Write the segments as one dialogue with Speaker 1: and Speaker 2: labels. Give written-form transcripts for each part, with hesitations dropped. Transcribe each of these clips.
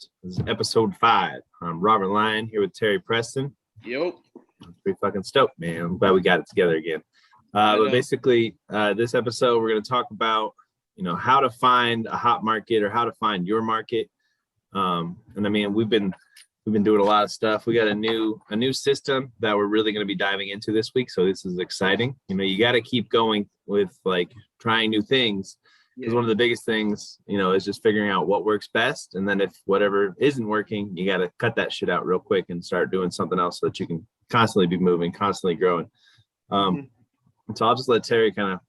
Speaker 1: This is episode 5. I'm Robert Lyon here with Terry Preston.
Speaker 2: Yep.
Speaker 1: I'm pretty fucking stoked, man. I'm glad we got it together again. But basically, this episode, we're going to talk about, how to find a hot market or how to find your market. And I mean, we've been doing a lot of stuff. We got a new system that we're really going to be diving into this week. So this is exciting. You got to keep going with like trying new things. Because one of the biggest things, is just figuring out what works best. And then if whatever isn't working, you got to cut that shit out real quick and start doing something else so that you can constantly be moving, constantly growing. So I'll just let Terry kind of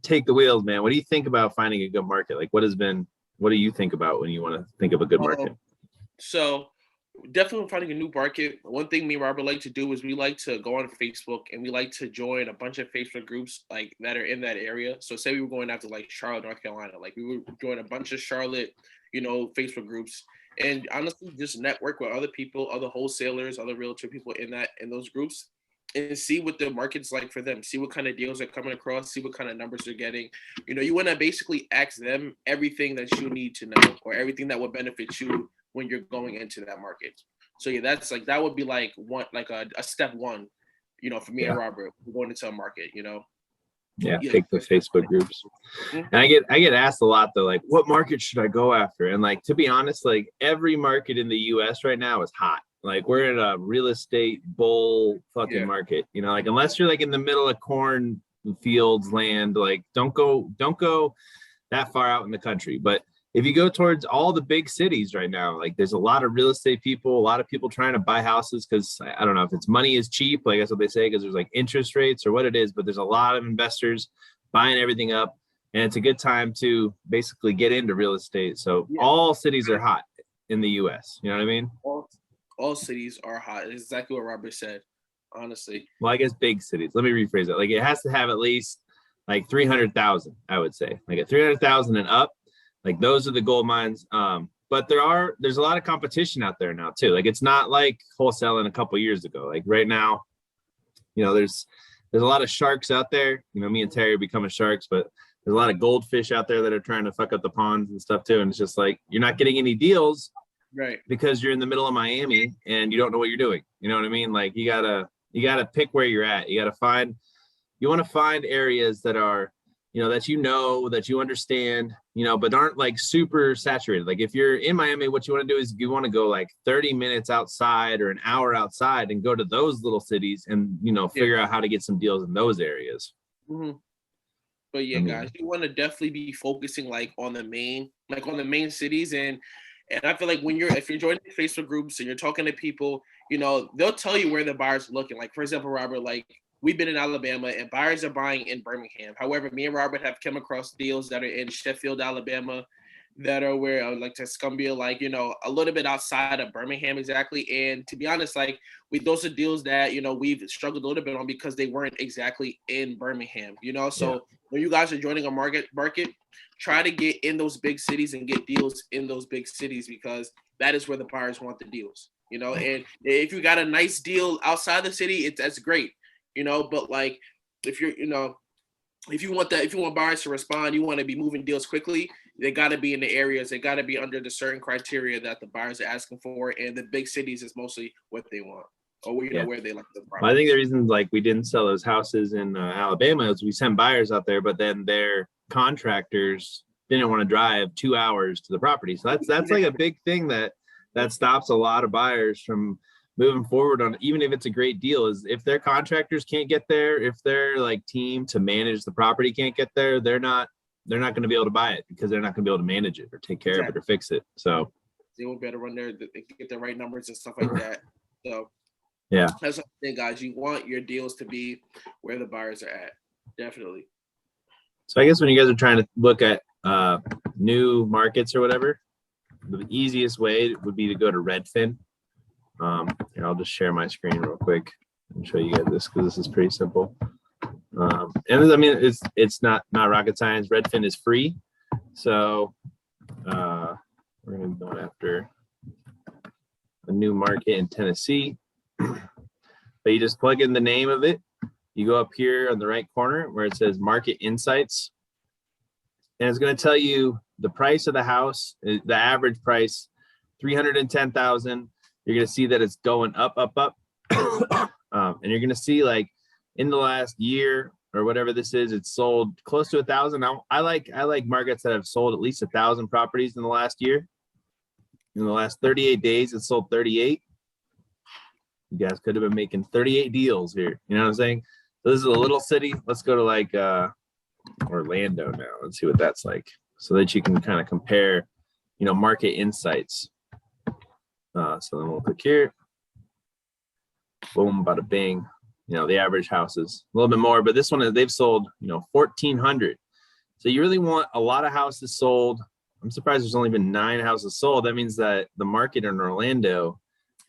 Speaker 1: take the wheels, man. What do you think about finding a good market? Like what do you think about when you want to think of a good market?
Speaker 2: So definitely finding a new market. One thing me and Robert like to do is we like to go on Facebook and we like to join a bunch of Facebook groups like that are in that area. So say we were going after like Charlotte, North Carolina, like we would join a bunch of Charlotte, Facebook groups and honestly just network with other people, other wholesalers, other realtor people in those groups and see what the market's like for them, see what kind of deals are coming across, see what kind of numbers they're getting. You want to basically ask them everything that you need to know or everything that would benefit you when you're going into that market. So yeah, that's like, that would be like one, like a step one, for me and Robert going into a market,
Speaker 1: Take the Facebook groups. And I get asked a lot though, like what market should I go after? And like, to be honest, like every market in the US right now is hot. Like we're in a real estate bull fucking market, like unless you're like in the middle of corn fields land, like don't go that far out in the country. But if you go towards all the big cities right now, like there's a lot of real estate people, a lot of people trying to buy houses because I don't know if it's money is cheap, like that's what they say, because there's like interest rates or what it is, but there's a lot of investors buying everything up and it's a good time to basically get into real estate. So all cities are hot in the US, you know what I mean?
Speaker 2: All cities are hot. It's exactly what Robert said, honestly.
Speaker 1: Well, I guess big cities. Let me rephrase that. Like it has to have at least like 300,000, I would say. Like at 300,000 and up, like those are the gold mines. But there's a lot of competition out there now too. Like it's not like wholesaling a couple years ago. Like right now, there's a lot of sharks out there. Me and Terry are becoming sharks, but there's a lot of goldfish out there that are trying to fuck up the ponds and stuff too. And it's just like you're not getting any deals.
Speaker 2: Right.
Speaker 1: Because you're in the middle of Miami and you don't know what you're doing. You know what I mean? Like you gotta pick where you're at. You want to find areas that are, that you understand, but aren't like super saturated. Like if you're in Miami, what you want to do is you want to go like 30 minutes outside or an hour outside and go to those little cities and, figure out how to get some deals in those areas.
Speaker 2: Mm-hmm. But guys, you want to definitely be focusing like on the main cities and I feel like if you're joining Facebook groups and you're talking to people, they'll tell you where the buyers are looking. Like, for example, Robert, like we've been in Alabama and buyers are buying in Birmingham. However, me and Robert have come across deals that are in Sheffield, Alabama, that are where like Tuscumbia, like, a little bit outside of Birmingham exactly. And to be honest, like those are deals that, we've struggled a little bit on because they weren't exactly in Birmingham, So when you guys are joining a market, try to get in those big cities and get deals in those big cities because that is where the buyers want the deals, and if you got a nice deal outside the city, that's great, but like if you're, if you want buyers to respond, you want to be moving deals quickly, they got to be in the areas, they got to be under the certain criteria that the buyers are asking for, and the big cities is mostly what they want or where they like the property.
Speaker 1: Well, I think the reason like we didn't sell those houses in Alabama is we sent buyers out there, but then their contractors didn't want to drive 2 hours to the property. So that's like a big thing that stops a lot of buyers from moving forward on, even if it's a great deal, is if their contractors can't get there, if their like team to manage the property can't get there, they're not going to be able to buy it because they're not going to be able to manage it or take care of it or fix it. So
Speaker 2: they will better run there, they get the right numbers and stuff like that. So that's the thing, guys. You want your deals to be where the buyers are at. Definitely.
Speaker 1: So I guess when you guys are trying to look at new markets or whatever, the easiest way would be to go to Redfin. Here, I'll just share my screen real quick and show you guys this because this is pretty simple. And I mean, it's not rocket science. Redfin is free. So we're going to be going after a new market in Tennessee. But you just plug in the name of it. You go up here on the right corner where it says Market Insights. And it's going to tell you the price of the house, the average price 310,000. You're going to see that it's going up. And you're going to see like in the last year or whatever this is, it's sold close to 1,000. I like markets that have sold at least 1,000 properties in the last year. In the last 38 days, it sold 38. You guys could have been making 38 deals here. You know what I'm saying? So this is a little city. Let's go to like Orlando now. Let's see what that's like, so that you can kind of compare, market insights. So then we'll click here. Boom, bada bing. The average house is a little bit more, but this one, they've sold, 1,400. So you really want a lot of houses sold. I'm surprised there's only been 9 houses sold. That means that the market in Orlando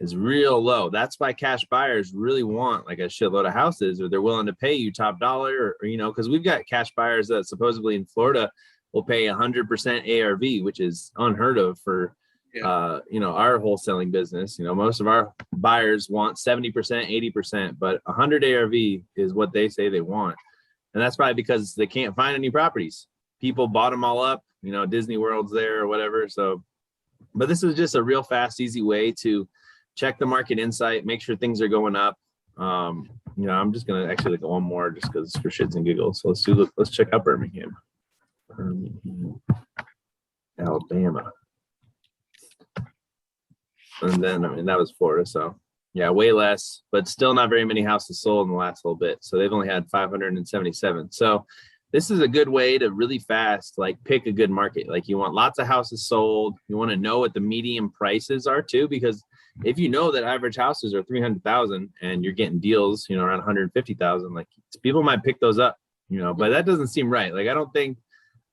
Speaker 1: is real low. That's why cash buyers really want like a shitload of houses, or they're willing to pay you top dollar, or because we've got cash buyers that supposedly in Florida will pay 100% ARV, which is unheard of for our wholesaling business. Most of our buyers want 70%, 80%, but 100 ARV is what they say they want. And that's probably because they can't find any properties. People bought them all up, Disney World's there or whatever. So, but this is just a real fast, easy way to check the market insight, make sure things are going up. I'm just going to actually look at one more just because for shits and giggles. So let's check out Birmingham, Alabama. And then, that was Florida. So yeah, way less, but still not very many houses sold in the last little bit. So they've only had 577. So this is a good way to really fast, like pick a good market. Like you want lots of houses sold. You want to know what the median prices are too, because if you know that average houses are 300,000 and you're getting deals, around 150,000, like people might pick those up, but that doesn't seem right. Like, I don't think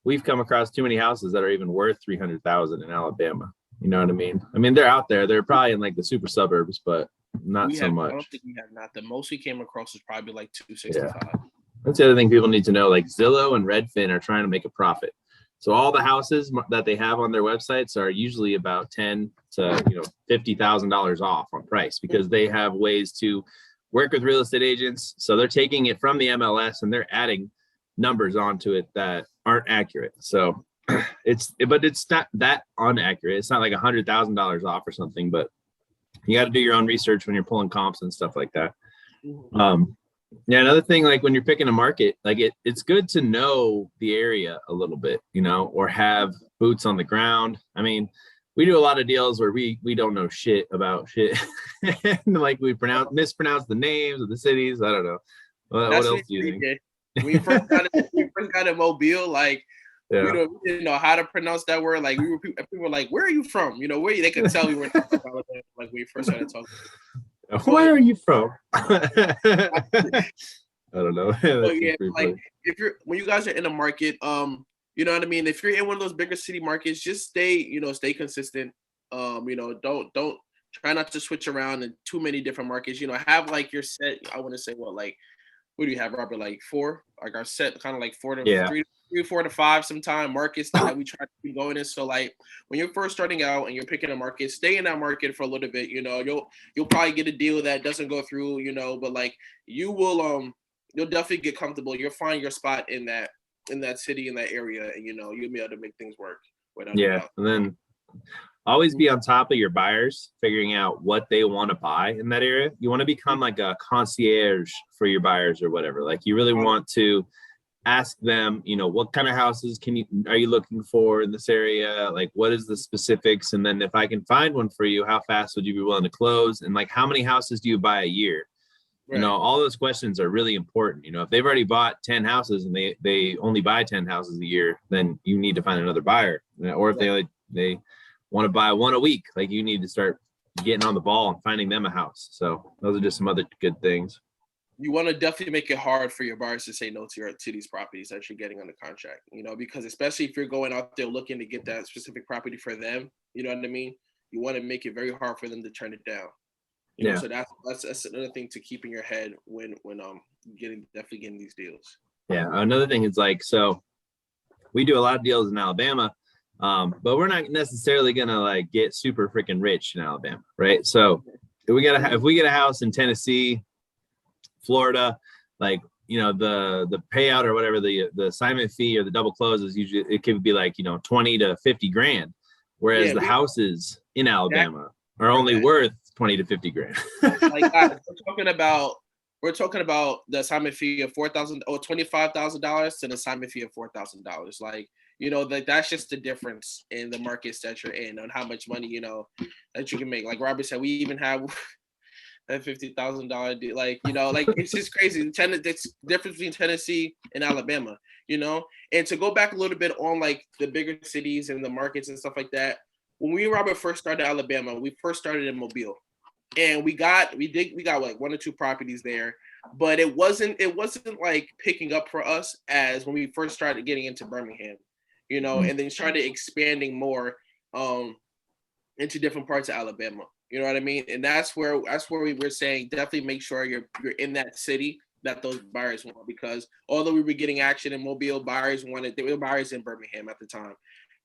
Speaker 1: we've come across too many houses that are even worth 300,000 in Alabama. You know what I mean? They're out there. They're probably in like the super suburbs, but not so much.
Speaker 2: I don't think we have not. The most we came across is probably like 265.
Speaker 1: Yeah. That's the other thing people need to know. Like Zillow and Redfin are trying to make a profit. So all the houses that they have on their websites are usually about $10,000 to $50,000 off on price, because they have ways to work with real estate agents. So they're taking it from the MLS and they're adding numbers onto it that aren't accurate. So it's not that inaccurate. It's not like $100,000 off or something, but you got to do your own research when you're pulling comps and stuff like that. Yeah, another thing, like when you're picking a market, like it's good to know the area a little bit, or have boots on the ground. We do a lot of deals where we don't know shit about shit. Like we mispronounce the names of the cities. I don't know. What else do you think?
Speaker 2: When we first got in Mobile, like we didn't know how to pronounce that word. Like people were like, "Where are you from?" Where they could tell we were like when we first started talking.
Speaker 1: Where are you from? I don't know.
Speaker 2: Yeah, like when you guys are in the market, you know what I mean? If you're in one of those bigger city markets, just stay consistent. Don't try not to switch around in too many different markets. Have like your set. I want to say what do you have, Robert? Like 4? Like our set kind of like 4 to 3, 4 to 5 sometime markets that we try to be going in. So like when you're first starting out and you're picking a market, stay in that market for a little bit. You'll probably get a deal that doesn't go through, but like you will you'll definitely get comfortable. You'll find your spot in that city, in that area, and you'll be able to make things work.
Speaker 1: And then always be on top of your buyers, figuring out what they want to buy in that area. You want to become like a concierge for your buyers or whatever. Like you really want to ask them, what kind of houses are you looking for in this area? Like, what is the specifics? And then if I can find one for you, how fast would you be willing to close? And like, how many houses do you buy a year? Right. All those questions are really important. If they've already bought 10 houses and they only buy 10 houses a year, then you need to find another buyer. Or if they want to buy one a week, like you need to start getting on the ball and finding them a house. So those are just some other good things.
Speaker 2: You want to definitely make it hard for your buyers to say no to these properties that you're getting under contract, because especially if you're going out there looking to get that specific property for them, you know what I mean? You want to make it very hard for them to turn it down. So that's another thing to keep in your head when definitely getting these deals.
Speaker 1: Yeah. Another thing is like, so we do a lot of deals in Alabama, but we're not necessarily going to like get super freaking rich in Alabama. Right. So if we get a house in Tennessee, Florida, like, the payout or whatever, the assignment fee or the double close is usually, it could be like, 20 to 50 grand. whereas the houses in Alabama are only worth 20 to 50 grand.
Speaker 2: Like guys, we're talking about the assignment fee of $4,000 or $25,000 to an assignment fee of $4,000. Like, you know, that's just the difference in the markets that you're in on how much money, you know, that you can make. Like Robert said, we even have that $50,000 deal. Like, you know, like it's just crazy. It's difference between Tennessee and Alabama, you know. And to go back a little bit on like the bigger cities and the markets and stuff like that, when we and Robert first started Alabama, we first started in Mobile. And we got like 1 or 2 properties there, but it wasn't like picking up for us as when we first started getting into Birmingham, you know, and then started expanding more into different parts of Alabama. You know what I mean? And that's where we were saying definitely make sure you're in that city that those buyers want, because although we were getting action in Mobile, there were buyers in Birmingham at the time.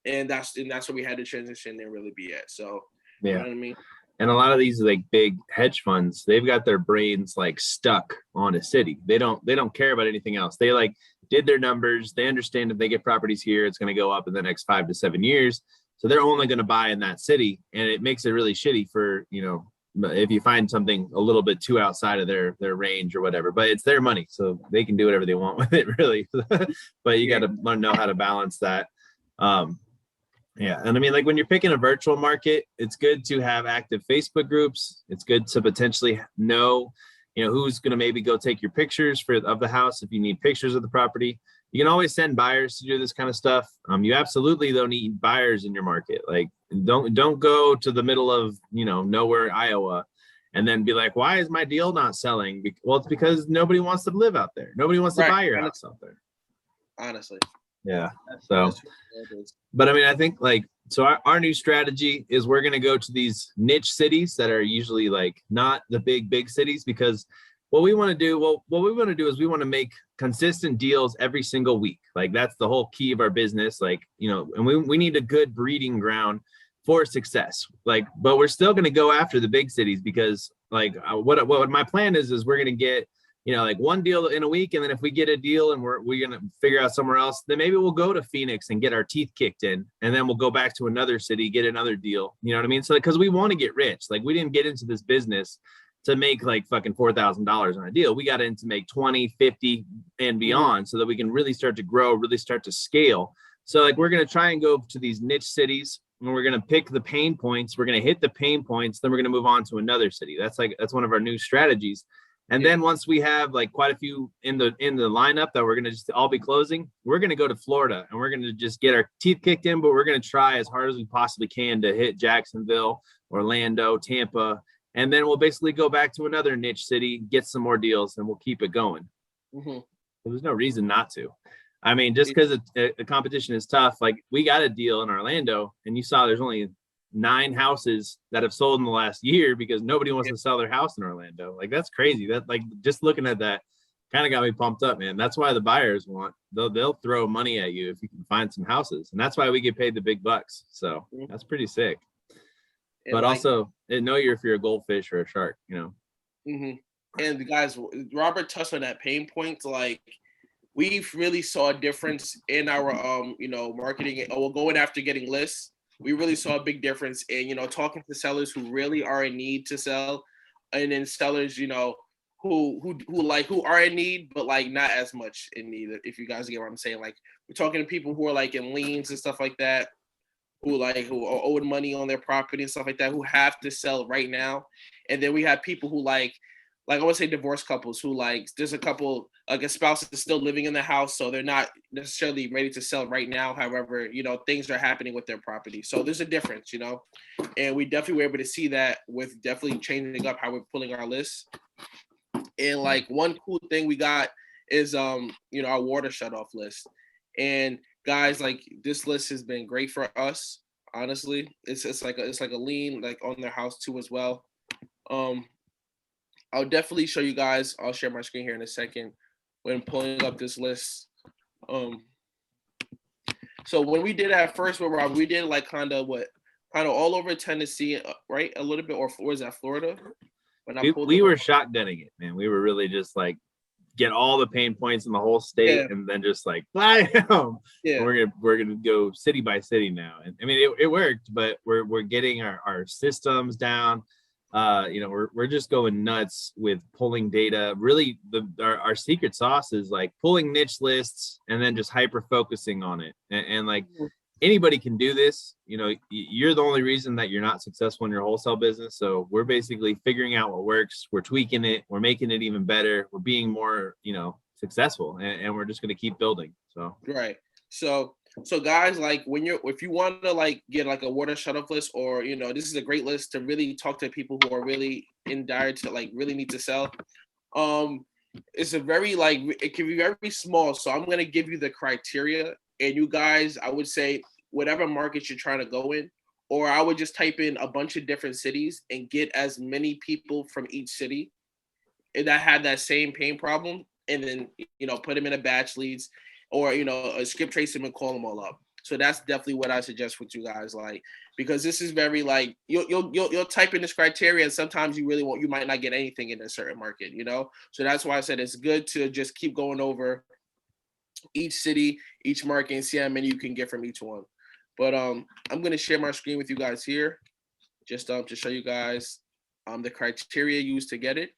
Speaker 2: And that's where we had to transition and really be at. So
Speaker 1: yeah.
Speaker 2: You know what I mean?
Speaker 1: And a lot of these like big hedge funds, they've got their brains like stuck on a city. They don't care about anything else. They like did their numbers. They understand if they get properties here, it's going to go up in the next 5 to 7 years. So they're only going to buy in that city. And it makes it really shitty for, you know, if you find something a little bit too outside of their range or whatever, but it's their money. So they can do whatever they want with it, really. But you got to know how to balance that. Yeah. And I mean, like when you're picking a virtual market, it's good to have active Facebook groups. It's good to potentially know, you know, who's going to maybe go take your pictures of the house. If you need pictures of the property, you can always send buyers to do this kind of stuff. You absolutely don't need buyers in your market. Like don't go to the middle of, you know, nowhere, Iowa, and then be like, why is my deal not selling? Well, it's because nobody wants to live out there. Nobody wants to buy your house out there.
Speaker 2: Honestly.
Speaker 1: Yeah. So, but I mean, I think like, so our new strategy is we're going to go to these niche cities that are usually like not the big cities, because what we want to do is we want to make consistent deals every single week. Like that's the whole key of our business. Like, you know, and we need a good breeding ground for success. Like, but we're still going to go after the big cities, because like what my plan is we're going to get, you know, like one deal in a week. And then if we get a deal and we're going to figure out somewhere else, then maybe we'll go to Phoenix and get our teeth kicked in. And then we'll go back to another city, get another deal. You know what I mean? So because we want to get rich, like we didn't get into this business to make like fucking $4,000 on a deal. We got in to make 20, 50 and beyond, so that we can really start to grow, really start to scale. So like, we're going to try and go to these niche cities, and we're going to pick the pain points. We're going to hit the pain points. Then we're going to move on to another city. That's one of our new strategies. And then once we have like quite a few in the lineup that we're going to just all be closing, we're going to go to Florida and we're going to just get our teeth kicked in, but we're going to try as hard as we possibly can to hit Jacksonville, Orlando, Tampa. And then we'll basically go back to another niche city, get some more deals, and we'll keep it going. Mm-hmm. There's no reason not to. I mean, just because the competition is tough, like we got a deal in Orlando and you saw there's only 9 houses that have sold in the last year because nobody wants to sell their house in Orlando. Like that's crazy. That like just looking at that kind of got me pumped up, man. That's why the buyers they'll throw money at you if you can find some houses, and that's why we get paid the big bucks. So that's pretty sick. And but like, also know if you're a goldfish or a shark, you know.
Speaker 2: Mm-hmm. And the guys, Robert touched on that pain point. Like we really saw a difference in our marketing. We're going after getting lists. We really saw a big difference in, you know, talking to sellers who really are in need to sell, and then sellers, you know, who are in need, but like not as much in need. If you guys get what I'm saying, like we're talking to people who are like in liens and stuff like that, who are owed money on their property and stuff like that, who have to sell right now. And then we have people who like I want to say divorced couples who like there's a couple like a spouse is still living in the house, so they're not necessarily ready to sell right now. However, you know, things are happening with their property, so there's a difference, you know, and we definitely were able to see that with definitely changing up how we're pulling our lists. And like one cool thing we got is you know, our water shutoff list. And guys, like this list has been great for us. Honestly, it's like a lien like on their house too as well. I'll definitely show you guys. I'll share my screen here in a second when pulling up this list. So when we did at first with Rob, we did like kind of all over Tennessee, right? A little bit, or was that Florida?
Speaker 1: We were shotgunning it, man. We were really just like get all the pain points in the whole state and then just like fly them.
Speaker 2: Yeah.
Speaker 1: We're gonna go city by city now. And I mean it worked, but we're getting our systems down. We're just going nuts with pulling data. Really, our secret sauce is like pulling niche lists and then just hyper focusing on it. And like anybody can do this. You're the only reason that you're not successful in your wholesale business. So we're basically figuring out what works. We're tweaking it. We're making it even better. We're being more, successful, and we're just going to keep building. So
Speaker 2: right. So guys, like if you want to like get like a water shut-off list, or this is a great list to really talk to people who are really in dire to like really need to sell. It's a very it can be very small. So I'm gonna give you the criteria, and you guys, I would say whatever market you're trying to go in, or I would just type in a bunch of different cities and get as many people from each city that had that same pain problem, and then put them in a batch leads, or a skip trace them and call them all up. So that's definitely what I suggest with you guys, like, because this is very like you'll type in this criteria, and sometimes you might not get anything in a certain market, So that's why I said it's good to just keep going over each city, each market, and see how many you can get from each one. But I'm gonna share my screen with you guys here, just to show you guys the criteria used to get it.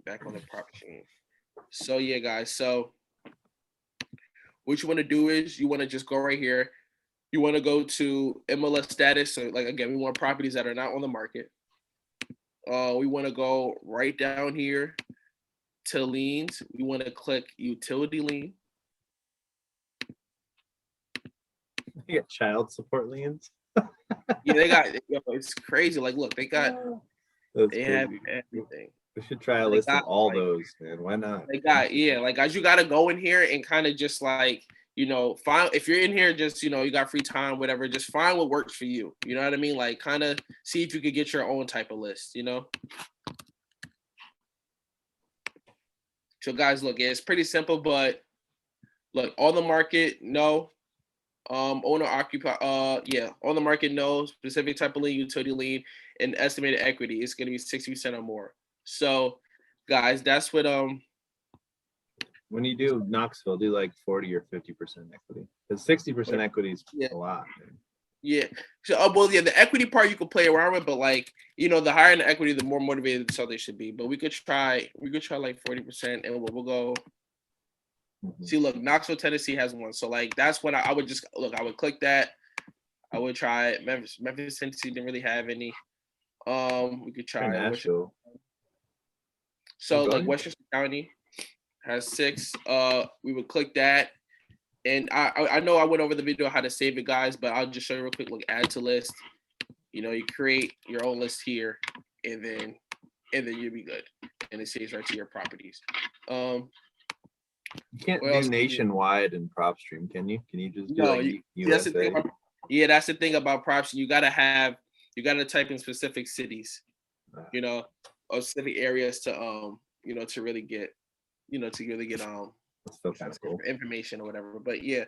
Speaker 2: Back on the prop screen. So yeah, guys. So what you want to do is you want to just go right here. You want to go to MLS status. So like again, we want properties that are not on the market. We want to go right down here to liens. We want to click utility lien.
Speaker 1: You got child support liens.
Speaker 2: Yeah, they got. It's crazy. Like, look, they have everything.
Speaker 1: We should try a list of all those, man. Why not?
Speaker 2: They got, like, guys, you got to go in here and kind of just like, find, if you're in here, just, you got free time, whatever, just find what works for you. You know what I mean? Like, kind of see if you could get your own type of list, So, guys, look, it's pretty simple, but look, on the market, no. Owner occupy, on the market, no. Specific type of lien, utility lien, and estimated equity, it's going to be 60% or more. So, guys, that's what
Speaker 1: when you do Knoxville, do like 40 or 50% equity, because 60% equity is a lot, man.
Speaker 2: Yeah. So, the equity part you could play around with, but like, the higher the equity, the more motivated the seller they should be. But we could try like 40%, and we'll go. Mm-hmm. See, look, Knoxville, Tennessee has one. So like, that's when I would just look. I would click that. I would try it. Memphis, Tennessee didn't really have any. We could try
Speaker 1: Nashville.
Speaker 2: So like Westchester County has 6. We would click that. And I know I went over the video how to save it, guys, but I'll just show you real quick. Look, add to list. You create your own list here, and then you'll be good. And it saves right to your properties.
Speaker 1: You can't do nationwide in PropStream, can you? Can you just do USA?
Speaker 2: That's the thing about PropStream. You gotta type in specific cities, or specific areas to to really get
Speaker 1: that's kind of cool
Speaker 2: information or whatever. But yeah,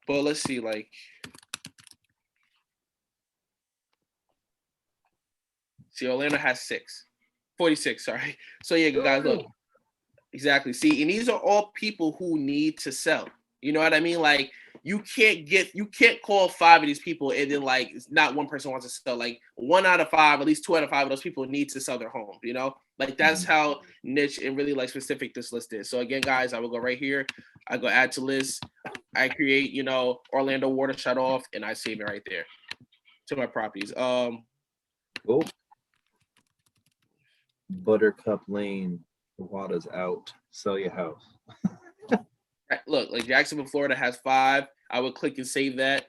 Speaker 2: but let's see, like, see, Orlando has 46, sorry. So yeah, guys, look, exactly. See, and these are all people who need to sell. You know what I mean? Like, you can't call 5 of these people and then like not one person wants to sell. Like 1 out of 5, at least 2 out of 5 of those people need to sell their home. Like that's how niche and really like specific this list is. So again, guys, I will go right here. I go add to list. I create, Orlando water shut off, and I save it right there to my properties.
Speaker 1: Cool. Buttercup Lane, the water's out. Sell your house.
Speaker 2: Look, like Jacksonville, Florida has 5. I would click and save that.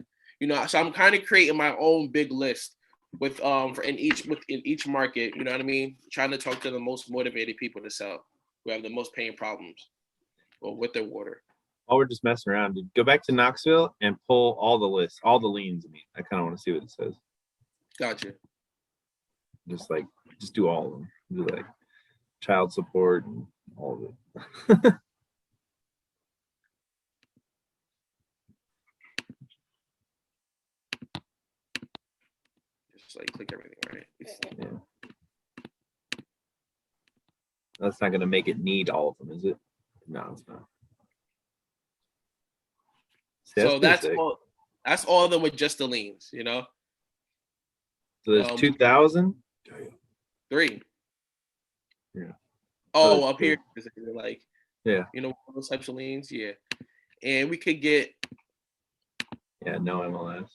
Speaker 2: So I'm kind of creating my own big list with in each market. You know what I mean? Trying to talk to the most motivated people to sell, who have the most paying problems, with their water.
Speaker 1: While we're just messing around, dude, go back to Knoxville and pull all the lists, all the liens. I kind of want to see what it says.
Speaker 2: Gotcha.
Speaker 1: Just do all of them. Do like child support and all of it.
Speaker 2: Just like click everything, right?
Speaker 1: Yeah. That's not going to make it need all of them, is it? No, it's not. See,
Speaker 2: So that's
Speaker 1: sick.
Speaker 2: all. That's all of them with just the liens, you know.
Speaker 1: So there's 2,000.
Speaker 2: 3.
Speaker 1: Yeah.
Speaker 2: Oh, up here, like,
Speaker 1: yeah,
Speaker 2: you know, those types of liens, yeah. And we could get.
Speaker 1: Yeah, no MLS.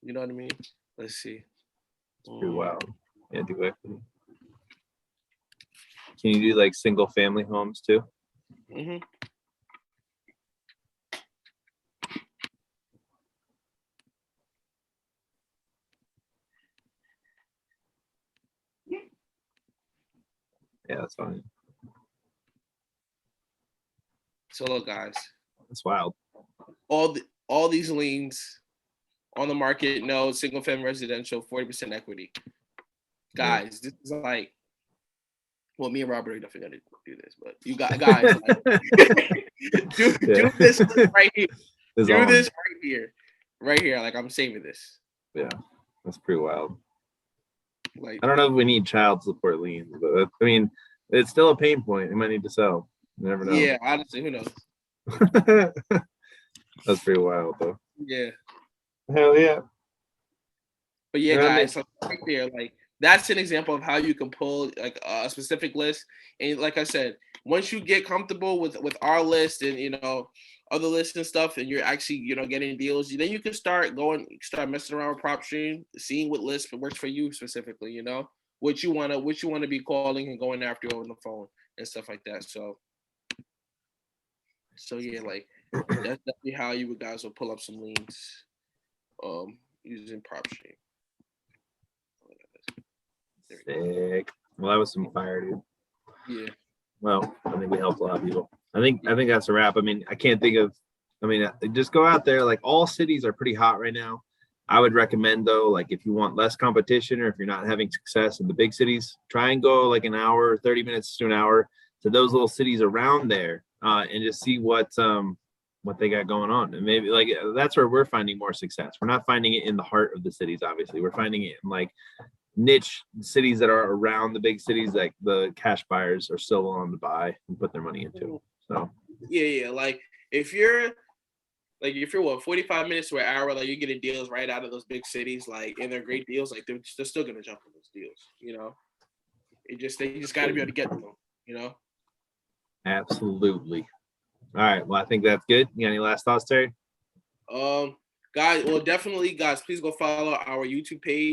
Speaker 2: You know what I mean? Let's see.
Speaker 1: It's pretty wild. Yeah, do equity. Can you do like single family homes too?
Speaker 2: Mm-hmm.
Speaker 1: Yeah, that's fine.
Speaker 2: So look, guys.
Speaker 1: That's wild.
Speaker 2: All these liens on the market, no single family residential, 40% equity. Guys, this is like, well, me and Robert are definitely gonna do this, but you guys, like, do this right here. Do this right here. Like, I'm saving this.
Speaker 1: Yeah, that's pretty wild.
Speaker 2: Like,
Speaker 1: I don't know if we need child support liens, but I mean, it's still a pain point. We might need to sell. You never know.
Speaker 2: Yeah, honestly, who knows?
Speaker 1: That's pretty wild, though.
Speaker 2: Yeah.
Speaker 1: Hell yeah.
Speaker 2: But yeah, guys, so right there, like, that's an example of how you can pull like a specific list. And like I said, once you get comfortable with our list and, you know, other lists and stuff, and you're actually, you know, getting deals, then you can start messing around with PropStream, seeing what list works for you specifically, you know, what you wanna be calling and going after over the phone and stuff like that. So yeah, like, that's definitely how you guys will pull up some liens using PropStream.
Speaker 1: Sick. Well, that was some fire, dude.
Speaker 2: Yeah.
Speaker 1: Well, I think we helped a lot of people. I think that's a wrap. I mean, I can't think of. I mean, just go out there. Like, all cities are pretty hot right now. I would recommend, though, like, if you want less competition or if you're not having success in the big cities, try and go like an hour, 30 minutes to an hour to those little cities around there, and just see what they got going on. And maybe, like, that's where we're finding more success. We're not finding it in the heart of the cities, obviously. We're finding it in, like, niche cities that are around the big cities, like the cash buyers are still willing to buy and put their money into. So
Speaker 2: yeah, like, if you're what, 45 minutes to an hour, like, you're getting deals right out of those big cities, like, and they're great deals, like, they're still gonna jump on those deals, you know. They just got to be able to get to them, you know.
Speaker 1: Absolutely. All right, well, I think that's good. You got any last thoughts, Terry?
Speaker 2: Guys, well, definitely, guys, please go follow our YouTube page.